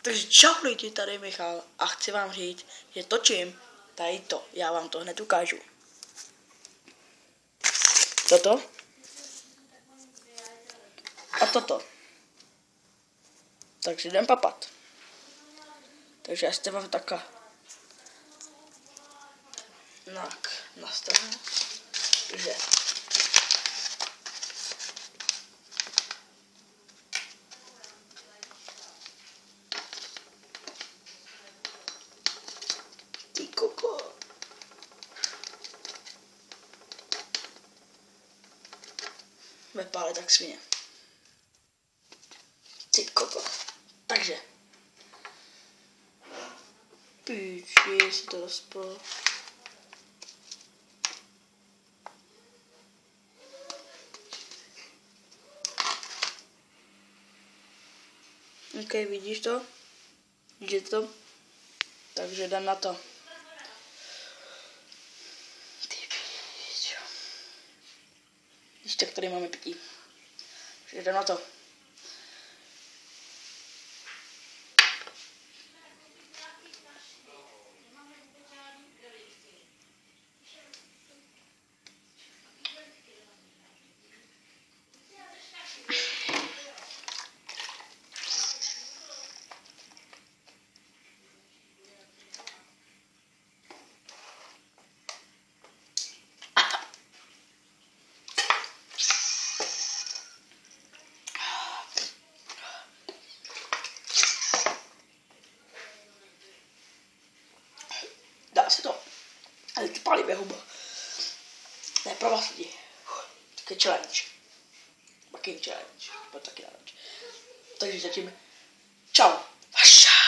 Takže čau lidi, tady Michal a chci vám říct, že točím tady to. Já vám to hned ukážu. Toto. A toto. Takže jdem papat. Takže já jste vám takhle nastavím, že ty koko. Vypálit tak svině. Ty koko. Takže. Píči, si to rozpol. OK, vidíš to? Vidíš to? Takže jdem na to. Ty píčo. Víš, tak tady máme pití. Takže jdem na to. Dá se to. Ale ty pálí huba. Ne, pro vás lidi. Taky challenge. Taky challenge. Taky challenge. Takže zatím. Čau. Vaša.